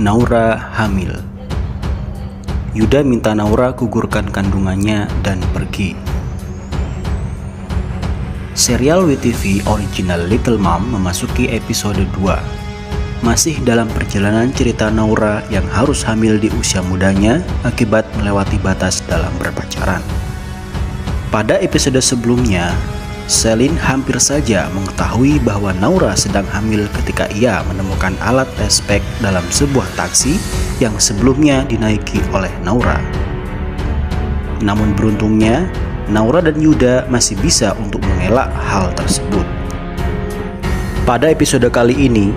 Naura hamil. Yuda minta Naura gugurkan kandungannya dan pergi. Serial WTV original Little Mom memasuki episode 2. Masih dalam perjalanan cerita Naura yang harus hamil di usia mudanya akibat melewati batas dalam berpacaran. Pada episode sebelumnya, Selin hampir saja mengetahui bahwa Naura sedang hamil ketika ia menemukan alat tes pack dalam sebuah taksi yang sebelumnya dinaiki oleh Naura. Namun beruntungnya, Naura dan Yuda masih bisa untuk mengelak hal tersebut. Pada episode kali ini,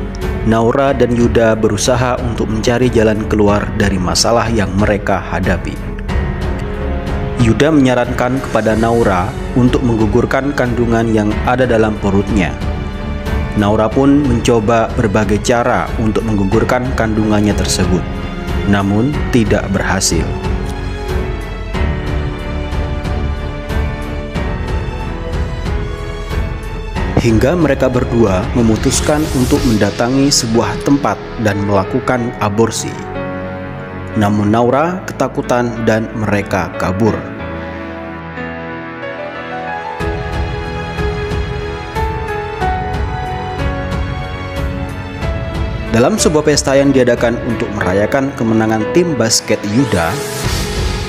Naura dan Yuda berusaha untuk mencari jalan keluar dari masalah yang mereka hadapi. Yuda menyarankan kepada Naura untuk menggugurkan kandungan yang ada dalam perutnya. Naura pun mencoba berbagai cara untuk menggugurkan kandungannya tersebut, namun tidak berhasil. Hingga mereka berdua memutuskan untuk mendatangi sebuah tempat dan melakukan aborsi. Namun Naura ketakutan dan mereka kabur. Dalam sebuah pesta yang diadakan untuk merayakan kemenangan tim basket Yuda,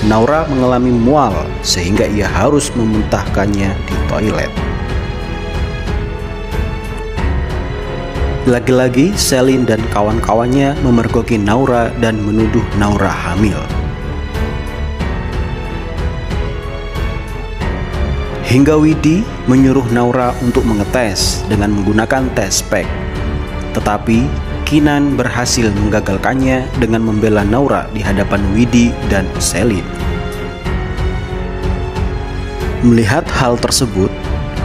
Naura mengalami mual sehingga ia harus memuntahkannya di toilet. Lagi-lagi Selin dan kawan-kawannya memergoki Naura dan menuduh Naura hamil. Hingga Widi menyuruh Naura untuk mengetes dengan menggunakan tes pack. Tetapi Kinan berhasil menggagalkannya dengan membela Naura di hadapan Widi dan Selin. Melihat hal tersebut,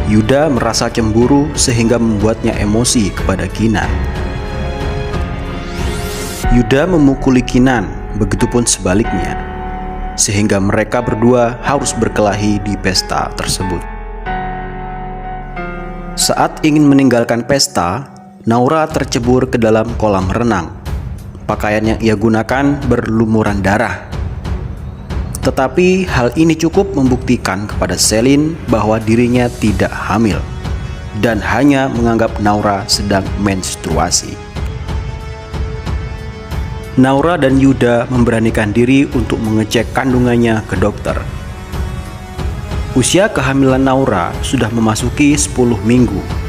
Yuda merasa cemburu sehingga membuatnya emosi kepada Kinan. Yuda memukuli Kinan, begitupun sebaliknya, sehingga mereka berdua harus berkelahi di pesta tersebut. Saat ingin meninggalkan pesta, Naura tercebur ke dalam kolam renang. Pakaian yang ia gunakan berlumuran darah. Tetapi hal ini cukup membuktikan kepada Selin bahwa dirinya tidak hamil dan hanya menganggap Naura sedang menstruasi. Naura dan Yuda memberanikan diri untuk mengecek kandungannya ke dokter. Usia kehamilan Naura sudah memasuki 10 minggu.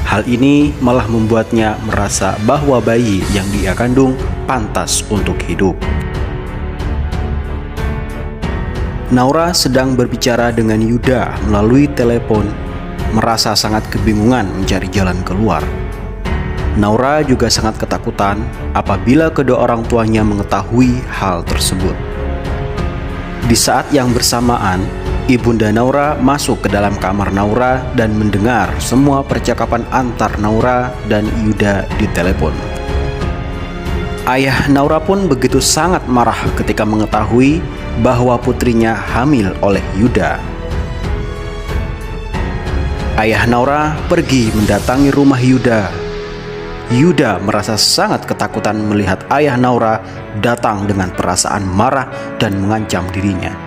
Hal ini malah membuatnya merasa bahwa bayi yang dia kandung pantas untuk hidup. Naura sedang berbicara dengan Yuda melalui telepon, merasa sangat kebingungan mencari jalan keluar. Naura juga sangat ketakutan apabila kedua orang tuanya mengetahui hal tersebut. Di saat yang bersamaan, Ibunda Naura masuk ke dalam kamar Naura dan mendengar semua percakapan antar Naura dan Yuda di telepon. Ayah Naura pun begitu sangat marah ketika mengetahui bahwa putrinya hamil oleh Yuda. Ayah Naura pergi mendatangi rumah Yuda. Yuda merasa sangat ketakutan melihat ayah Naura datang dengan perasaan marah dan mengancam dirinya.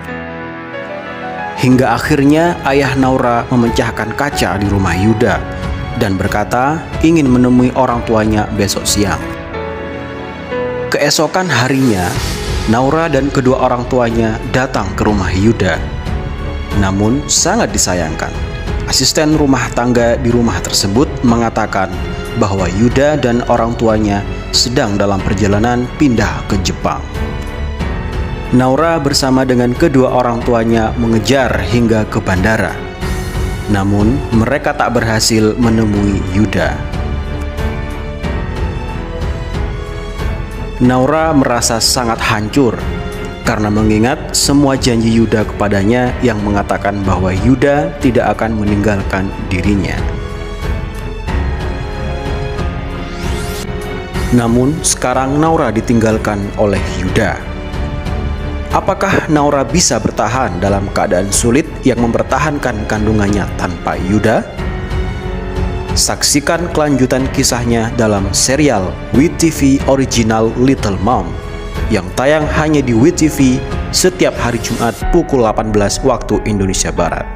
Hingga akhirnya ayah Naura memecahkan kaca di rumah Yuda dan berkata ingin menemui orang tuanya besok siang. Keesokan harinya, Naura dan kedua orang tuanya datang ke rumah Yuda. Namun sangat disayangkan, asisten rumah tangga di rumah tersebut mengatakan bahwa Yuda dan orang tuanya sedang dalam perjalanan pindah ke Jepang. Naura bersama dengan kedua orang tuanya mengejar hingga ke bandara. Namun mereka tak berhasil menemui Yuda. Naura merasa sangat hancur karena mengingat semua janji Yuda kepadanya yang mengatakan bahwa Yuda tidak akan meninggalkan dirinya. Namun sekarang Naura ditinggalkan oleh Yuda. Apakah Naura bisa bertahan dalam keadaan sulit yang mempertahankan kandungannya tanpa Yuda? Saksikan kelanjutan kisahnya dalam serial WeTV Original Little Mom yang tayang hanya di WeTV setiap hari Jumat pukul 18 waktu Indonesia Barat.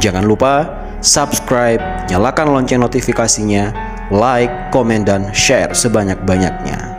Jangan lupa subscribe, nyalakan lonceng notifikasinya, like, komen, dan share sebanyak-banyaknya.